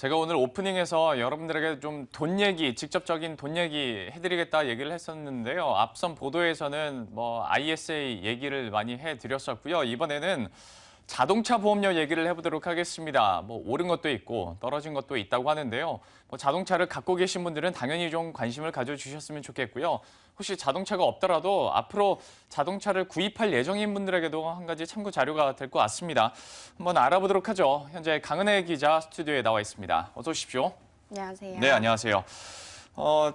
제가 오늘 오프닝에서 여러분들에게 좀 돈 얘기, 직접적인 돈 얘기 해드리겠다 얘기를 했었는데요. 앞선 보도에서는 ISA 얘기를 많이 해드렸었고요. 이번에는 자동차 보험료 얘기를 해보도록 하겠습니다. 오른 것도 있고 떨어진 것도 있다고 하는데요. 자동차를 갖고 계신 분들은 당연히 좀 관심을 가져주셨으면 좋겠고요. 혹시 자동차가 없더라도 앞으로 자동차를 구입할 예정인 분들에게도 한 가지 참고 자료가 될 것 같습니다. 한번 알아보도록 하죠. 현재 강은혜 기자 스튜디오에 나와 있습니다. 어서 오십시오. 안녕하세요. 네, 안녕하세요.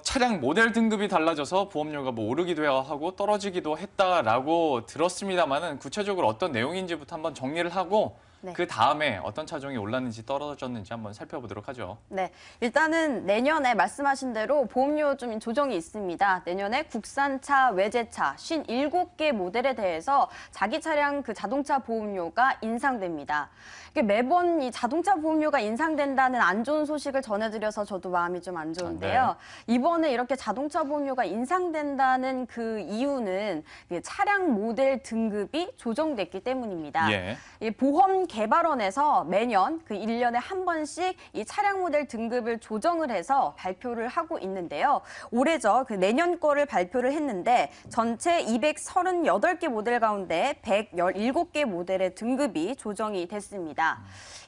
차량 모델 등급이 달라져서 보험료가 오르기도 하고 떨어지기도 했다라고 들었습니다만은 구체적으로 어떤 내용인지부터 한번 정리를 하고 네. 그 다음에 어떤 차종이 올랐는지 떨어졌는지 한번 살펴보도록 하죠. 네, 일단은 내년에 말씀하신 대로 보험료 좀 조정이 있습니다. 내년에 국산차, 외제차 57개 모델에 대해서 자기 차량 그 자동차 보험료가 인상됩니다. 이게 매번 이 자동차 보험료가 인상된다는 안 좋은 소식을 전해드려서 저도 마음이 좀 안 좋은데요. 네. 이번에 이렇게 자동차 보험료가 인상된다는 그 이유는 차량 모델 등급이 조정됐기 때문입니다. 예. 이 보험개발원에서 매년 그 1년에 한 번씩 이 차량 모델 등급을 조정을 해서 발표를 하고 있는데요. 올해죠. 그 내년 거를 발표를 했는데 전체 238개 모델 가운데 117개 모델의 등급이 조정이 됐습니다.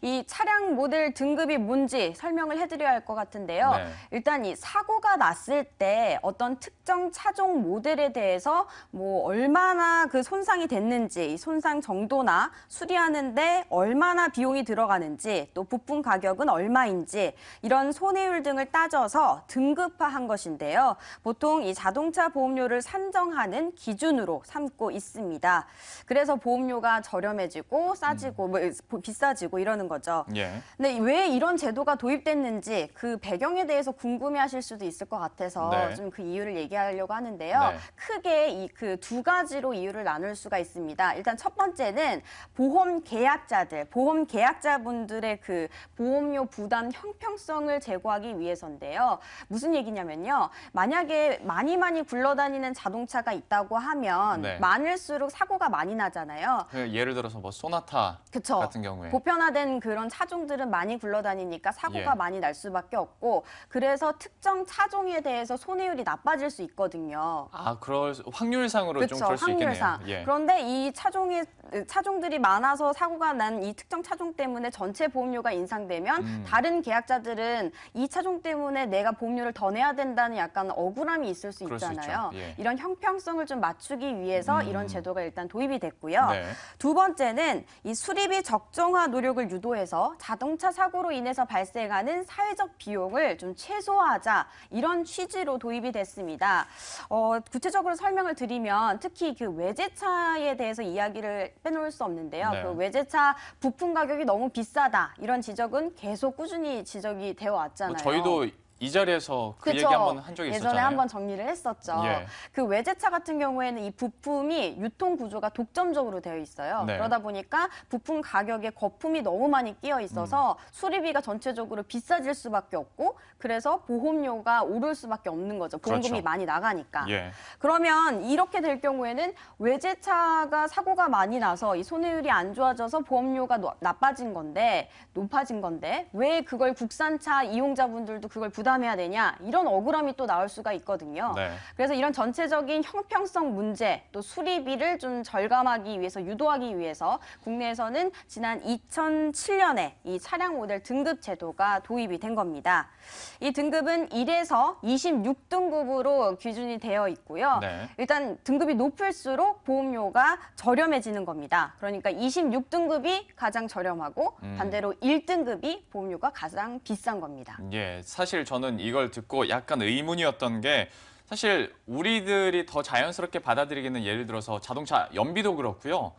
이 차량 모델 등급이 뭔지 설명을 해드려야 할 것 같은데요. 네. 일단 이 사고가 났을 때 어떤 특정 차종 모델에 대해서 얼마나 그 손상이 됐는지, 이 손상 정도나 수리하는데 얼마나 비용이 들어가는지, 또 부품 가격은 얼마인지 이런 손해율 등을 따져서 등급화한 것인데요. 보통 이 자동차 보험료를 산정하는 기준으로 삼고 있습니다. 그래서 보험료가 저렴해지고 싸지고 비싸지고 이러는 거죠. 예. 근데 왜 이런 제도가 도입됐는지 그 배경에 대해서 궁금해하실 수도 있을 것 같아서 네. 좀 그 이유를 얘기하려고 하는데요. 네. 크게 그 두 가지로 이유를 나눌 수가 있습니다. 일단 첫 번째는 보험 계약자분들의 그 보험료 부담 형평성을 제고하기 위해서인데요. 무슨 얘기냐면요. 만약에 많이 굴러다니는 자동차가 있다고 하면 네. 많을수록 사고가 많이 나잖아요. 예를 들어서 소나타 그쵸. 같은 경우에. 보편화된 그런 차종들은 많이 굴러다니니까 사고가 예. 많이 날 수밖에 없고, 그래서 특정 차종에 대해서 손해율이 나빠질 수 있거든요. 그럴 확률상으로 좀 그렇죠. 그럴 수 있겠네요. 확률상. 예. 그런데 이 차종들이 많아서 사고가 난 이 특정 차종 때문에 전체 보험료가 인상되면 다른 계약자들은 이 차종 때문에 내가 보험료를 더 내야 된다는 약간 억울함이 있을 수 그럴 수 있잖아요. 있죠. 예. 이런 형평성을 좀 맞추기 위해서 이런 제도가 일단 도입이 됐고요. 네. 두 번째는 이 수리비 적정화 노력을 유도해서 자동차 사고로 인해서 발생하는 사회적 비용을 좀 최소화하자, 이런 취지로 도입이 됐습니다. 구체적으로 설명을 드리면 특히 그 외제차에 대해서 이야기를 빼놓을 수 없는데요. 네. 그 외제차 부품 가격이 너무 비싸다, 이런 지적은 계속 꾸준히 지적이 되어 왔잖아요. 저희도 이 자리에서 그 그쵸. 얘기 한번 한 적이 있었잖아요. 예전에 한번 정리를 했었죠. 예. 그 외제차 같은 경우에는 이 부품이 유통 구조가 독점적으로 되어 있어요. 네. 그러다 보니까 부품 가격에 거품이 너무 많이 끼어 있어서 수리비가 전체적으로 비싸질 수밖에 없고, 그래서 보험료가 오를 수밖에 없는 거죠. 보험금이 그렇죠. 많이 나가니까. 예. 그러면 이렇게 될 경우에는 외제차가 사고가 많이 나서 이 손해율이 안 좋아져서 보험료가 높아진 건데 왜 그걸 국산차 이용자분들도 그걸 부담해야 되냐, 이런 억울함이 또 나올 수가 있거든요. 네. 그래서 이런 전체적인 형평성 문제, 또 수리비를 좀 절감하기 위해서, 유도하기 위해서 국내에서는 지난 2007년에 이 차량 모델 등급 제도가 도입이 된 겁니다. 이 등급은 1에서 26등급으로 기준이 되어 있고요. 네. 일단 등급이 높을수록 보험료가 저렴해지는 겁니다. 그러니까 26등급이 가장 저렴하고 반대로 1등급이 보험료가 가장 비싼 겁니다. 예, 사실 저는 이걸 듣고 약간 의문이었던 게, 사실 우리들이 더 자연스럽게 받아들이기는 예를 들어서 자동차 연비도 그렇고요.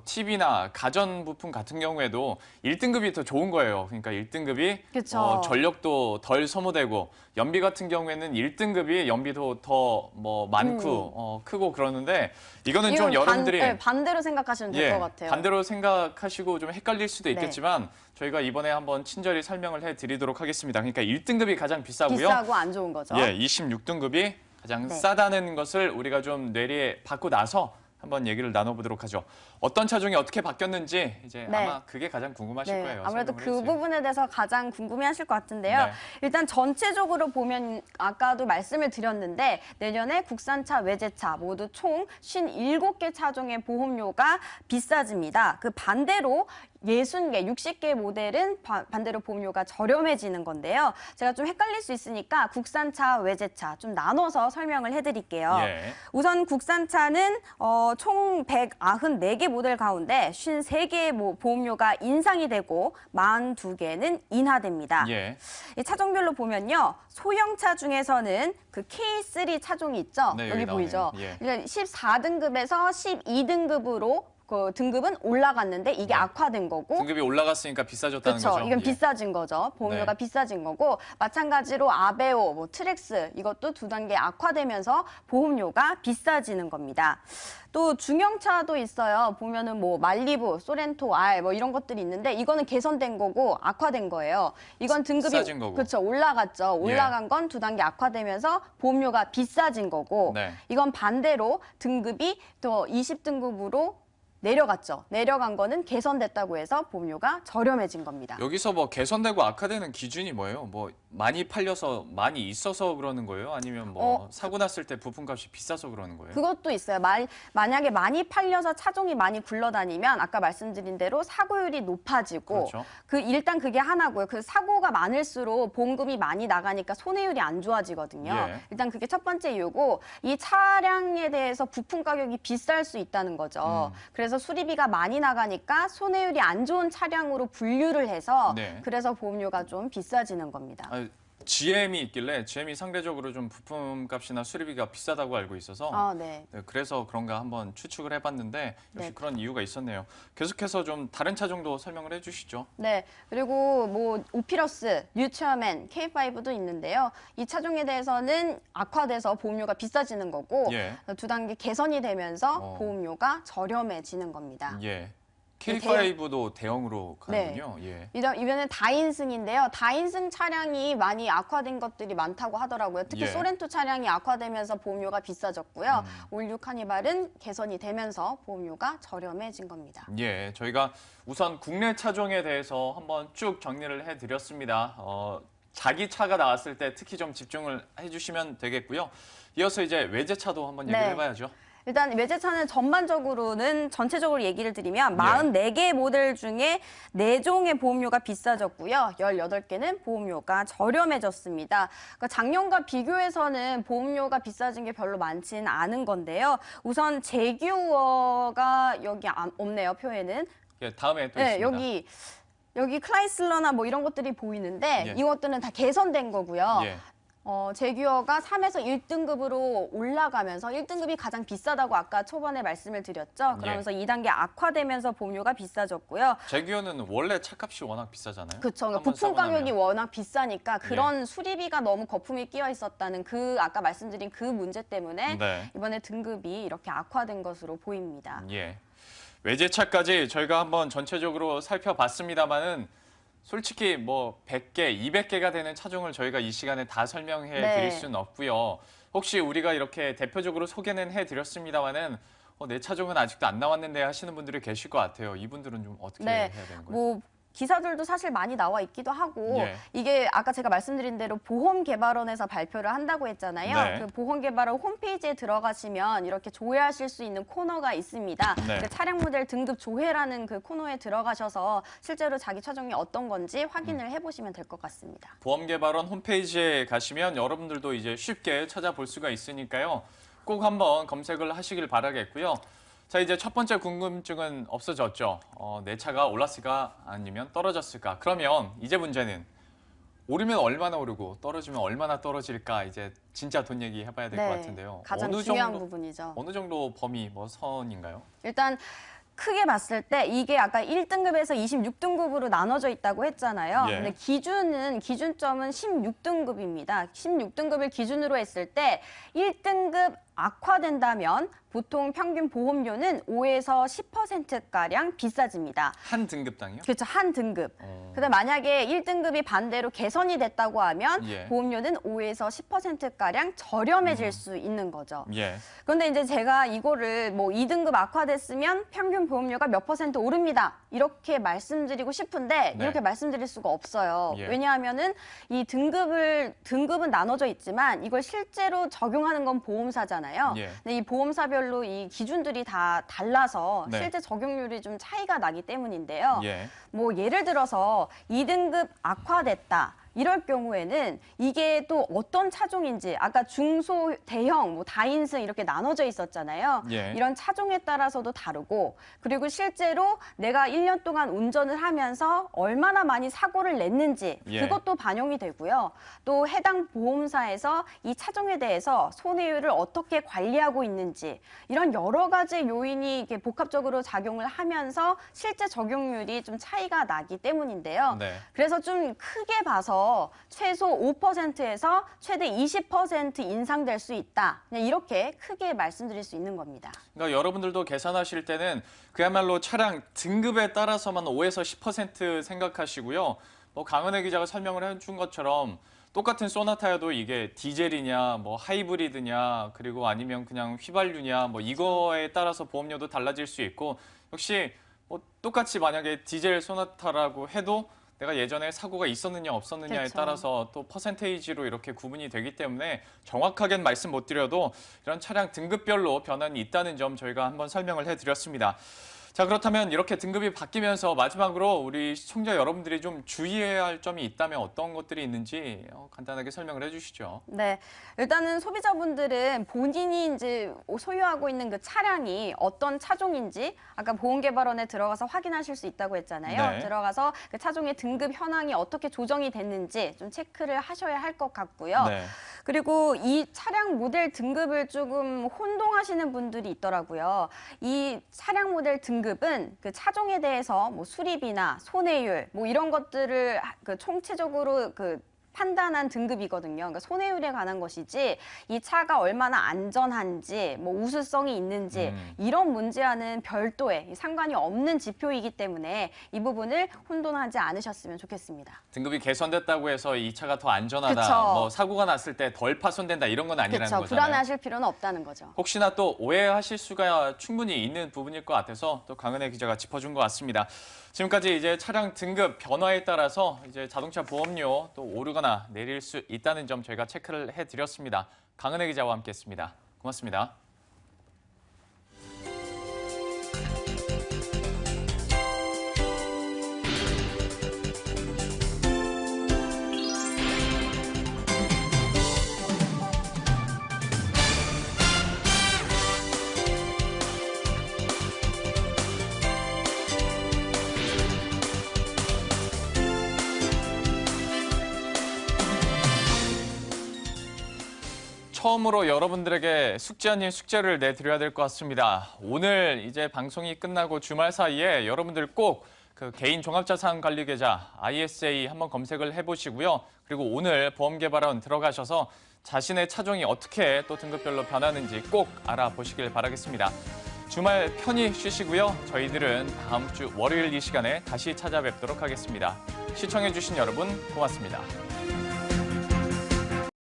TV나 가전부품 같은 경우에도 1등급이 더 좋은 거예요. 그러니까 1등급이 그쵸. 전력도 덜 소모되고, 연비 같은 경우에는 1등급이 연비도 더 많고 크고 그러는데, 이거는 좀 여러분들이 반대로 생각하시면 될 것 같아요. 반대로 생각하시고 좀 헷갈릴 수도 네. 있겠지만 저희가 이번에 한번 친절히 설명을 해드리도록 하겠습니다. 그러니까 1등급이 가장 비싸고요. 비싸고 안 좋은 거죠. 예, 26등급이 가장 네. 싸다는 것을 우리가 좀 뇌리에 받고 나서 한번 얘기를 나눠보도록 하죠. 어떤 차종이 어떻게 바뀌었는지 이제 네. 아마 그게 가장 궁금하실 거예요. 아무래도 설명을 그 해주세요. 부분에 대해서 가장 궁금해하실 것 같은데요. 네. 일단 전체적으로 보면 아까도 말씀을 드렸는데 내년에 국산차, 외제차 모두 총 57개 차종의 보험료가 비싸집니다. 그 반대로 60개, 60개 모델은 반대로 보험료가 저렴해지는 건데요. 제가 좀 헷갈릴 수 있으니까 국산차, 외제차 좀 나눠서 설명을 해드릴게요. 예. 우선 국산차는 총 194개 모델 가운데 53개의 보험료가 인상이 되고 42개는 인하됩니다. 예. 이 차종별로 보면요. 소형차 중에서는 그 K3 차종이 있죠. 네, 여기 여기 보이죠. 나오네요. 예. 그러니까 14등급에서 12등급으로 그 등급은 올라갔는데 이게 네. 악화된 거고 등급이 올라갔으니까 비싸졌다는 그렇죠. 거죠. 이건 예. 비싸진 거죠. 보험료가 네. 비싸진 거고 마찬가지로 아베오, 트렉스 이것도 두 단계 악화되면서 보험료가 비싸지는 겁니다. 또 중형차도 있어요. 보면은 말리부, 소렌토 R 이런 것들이 있는데 이거는 개선된 거고 악화된 거예요. 이건 등급이 비싸진 거고. 그렇죠. 올라갔죠. 올라간 건 두 단계 악화되면서 보험료가 비싸진 거고 네. 이건 반대로 등급이 또 20등급으로 내려갔죠. 내려간 거는 개선됐다고 해서 보험료가 저렴해진 겁니다. 여기서 뭐 개선되고 악화되는 기준이 뭐예요? 뭐 많이 팔려서 많이 있어서 그러는 거예요? 아니면 뭐 사고 났을 때 부품값이 비싸서 그러는 거예요? 그것도 있어요. 만약에 많이 팔려서 차종이 많이 굴러다니면 아까 말씀드린 대로 사고율이 높아지고 그렇죠. 일단 그게 하나고요. 그 사고가 많을수록 보험금이 많이 나가니까 손해율이 안 좋아지거든요. 예. 일단 그게 첫 번째 이유고 이 차량에 대해서 부품 가격이 비쌀 수 있다는 거죠. 그래서 수리비가 많이 나가니까 손해율이 안 좋은 차량으로 분류를 해서 네. 그래서 보험료가 좀 비싸지는 겁니다. GM이 있길래 GM이 상대적으로 좀 부품값이나 수리비가 비싸다고 알고 있어서 네. 네, 그래서 그런가 한번 추측을 해봤는데 역시 네. 그런 이유가 있었네요. 계속해서 좀 다른 차종도 설명을 해주시죠. 네, 그리고 오피러스, 뉴체어맨, K5도 있는데요. 이 차종에 대해서는 악화돼서 보험료가 비싸지는 거고 예. 두 단계 개선이 되면서 보험료가 저렴해지는 겁니다. 예. K5도 대형으로 가는군요. 예. 이번엔 다인승인데요. 다인승 차량이 많이 악화된 것들이 많다고 하더라고요. 특히 예. 소렌토 차량이 악화되면서 보험료가 비싸졌고요. 올류 카니발은 개선이 되면서 보험료가 저렴해진 겁니다. 예, 저희가 우선 국내 차종에 대해서 한번 쭉 정리를 해드렸습니다. 자기 차가 나왔을 때 특히 좀 집중을 해주시면 되겠고요. 이어서 이제 외제차도 한번 얘기를 네. 해봐야죠. 일단 외제차는 전체적으로 얘기를 드리면 예. 44개 모델 중에 4종의 보험료가 비싸졌고요. 18개는 보험료가 저렴해졌습니다. 그러니까 작년과 비교해서는 보험료가 비싸진 게 별로 많지는 않은 건데요. 우선 제규어가 여기 없네요, 표에는. 예, 다음에 또 네, 있습니다. 여기 클라이슬러나 이런 것들이 보이는데 예. 이것들은 다 개선된 거고요. 예. 제규어가 3에서 1등급으로 올라가면서 1등급이 가장 비싸다고 아까 초반에 말씀을 드렸죠. 그러면서 2단계 악화되면서 보험료가 비싸졌고요. 제규어는 원래 차값이 워낙 비싸잖아요. 그렇죠. 한번 부품 사고 가격이 나면. 워낙 비싸니까 그런 수리비가 너무 거품이 끼어 있었다는 아까 말씀드린 그 문제 때문에 네. 이번에 등급이 이렇게 악화된 것으로 보입니다. 예. 외제차까지 저희가 한번 전체적으로 살펴봤습니다만은 솔직히 100개, 200개가 되는 차종을 저희가 이 시간에 다 설명해 드릴 수는 없고요. 혹시 우리가 이렇게 대표적으로 소개는 해드렸습니다만은 내 차종은 아직도 안 나왔는데 하시는 분들이 계실 것 같아요. 이분들은 좀 어떻게 해야 되는 거예요? 기사들도 사실 많이 나와 있기도 하고 예. 이게 아까 제가 말씀드린 대로 보험개발원에서 발표를 한다고 했잖아요. 네. 그 보험개발원 홈페이지에 들어가시면 이렇게 조회하실 수 있는 코너가 있습니다. 네. 그 차량 모델 등급 조회라는 그 코너에 들어가셔서 실제로 자기 차종이 어떤 건지 확인을 해보시면 될 것 같습니다. 보험개발원 홈페이지에 가시면 여러분들도 이제 쉽게 찾아볼 수가 있으니까요. 꼭 한번 검색을 하시길 바라겠고요. 자, 이제 첫 번째 궁금증은 없어졌죠. 내 차가 올랐을까 아니면 떨어졌을까? 그러면 이제 문제는 오르면 얼마나 오르고 떨어지면 얼마나 떨어질까? 이제 진짜 돈 얘기 해봐야 될 것 같은데요. 가장 중요한 부분이죠. 어느 정도 범위, 선인가요? 일단 크게 봤을 때 이게 아까 1등급에서 26등급으로 나눠져 있다고 했잖아요. 예. 근데 기준점은 16등급입니다. 16등급을 기준으로 했을 때 1등급 악화된다면 보통 평균 보험료는 5에서 10%가량 비싸집니다. 한 등급당이요? 그렇죠. 한 등급. 그다음 만약에 1등급이 반대로 개선이 됐다고 하면 예. 보험료는 5에서 10%가량 저렴해질 수 있는 거죠. 예. 그런데 이제 제가 이거를 뭐 2등급 악화됐으면 평균 보험료가 몇 퍼센트 오릅니다. 이렇게 말씀드리고 싶은데 네. 이렇게 말씀드릴 수가 없어요. 예. 왜냐하면은 이 등급은 나눠져 있지만 이걸 실제로 적용하는 건 보험사잖아요. 예. 근데 이 보험사별로 이 기준들이 다 달라서 네. 실제 적용률이 좀 차이가 나기 때문인데요. 예. 뭐 예를 들어서 2등급 악화됐다. 이럴 경우에는 이게 또 어떤 차종인지 아까 중소, 대형, 뭐 다인승 이렇게 나눠져 있었잖아요. 예. 이런 차종에 따라서도 다르고 그리고 실제로 내가 1년 동안 운전을 하면서 얼마나 많이 사고를 냈는지 예. 그것도 반영이 되고요. 또 해당 보험사에서 이 차종에 대해서 손해율을 어떻게 관리하고 있는지 이런 여러 가지 요인이 이렇게 복합적으로 작용을 하면서 실제 적용률이 좀 차이가 나기 때문인데요. 네. 그래서 좀 크게 봐서 최소 5%에서 최대 20% 인상될 수 있다. 그냥 이렇게 크게 말씀드릴 수 있는 겁니다. 그러니까 여러분들도 계산하실 때는 그야말로 차량 등급에 따라서만 5에서 10% 생각하시고요. 뭐 강은혜 기자가 설명을 해준 것처럼 똑같은 소나타여도 이게 디젤이냐, 뭐 하이브리드냐, 그리고 아니면 그냥 휘발유냐, 뭐 이거에 따라서 보험료도 달라질 수 있고 역시 뭐 똑같이 만약에 디젤 소나타라고 해도 내가 예전에 사고가 있었느냐 없었느냐에 그렇죠. 따라서 또 퍼센테이지로 이렇게 구분이 되기 때문에 정확하게는 말씀 못 드려도 이런 차량 등급별로 변환이 있다는 점 저희가 한번 설명을 해드렸습니다. 자, 그렇다면 이렇게 등급이 바뀌면서 마지막으로 우리 시청자 여러분들이 좀 주의해야 할 점이 있다면 어떤 것들이 있는지 간단하게 설명을 해주시죠. 네, 일단은 소비자분들은 본인이 이제 소유하고 있는 그 차량이 어떤 차종인지 아까 보험개발원에 들어가서 확인하실 수 있다고 했잖아요. 네. 들어가서 그 차종의 등급 현황이 어떻게 조정이 됐는지 좀 체크를 하셔야 할 것 같고요. 네. 그리고 이 차량 모델 등급을 조금 혼동하시는 분들이 있더라고요. 이 차량 모델 등급은 그 차종에 대해서 뭐 수리비나 손해율 뭐 이런 것들을 그 총체적으로 그 판단한 등급이거든요. 그러니까 손해율에 관한 것이지 이 차가 얼마나 안전한지 뭐 우수성이 있는지 이런 문제와는 별도의 상관이 없는 지표이기 때문에 이 부분을 혼돈하지 않으셨으면 좋겠습니다. 등급이 개선됐다고 해서 이 차가 더 안전하다, 그쵸. 뭐 사고가 났을 때 덜 파손된다 이런 건 아니라는 그렇죠. 거잖아요. 불안해하실 필요는 없다는 거죠. 혹시나 또 오해하실 수가 충분히 있는 부분일 것 같아서 또 강은혜 기자가 짚어준 것 같습니다. 지금까지 이제 차량 등급 변화에 따라서 이제 자동차 보험료 또 오르거나 내릴 수 있다는 점 저희가 체크를 해드렸습니다. 강은혜 기자와 함께했습니다. 고맙습니다. 처음으로 여러분들에게 숙제 아닌 숙제를 내드려야 될 것 같습니다. 오늘 이제 방송이 끝나고 주말 사이에 여러분들 꼭 그 개인 종합자산 관리 계좌 ISA 한번 검색을 해보시고요. 그리고 오늘 보험개발원 들어가셔서 자신의 차종이 어떻게 또 등급별로 변하는지 꼭 알아보시길 바라겠습니다. 주말 편히 쉬시고요. 저희들은 다음 주 월요일 이 시간에 다시 찾아뵙도록 하겠습니다. 시청해주신 여러분 고맙습니다.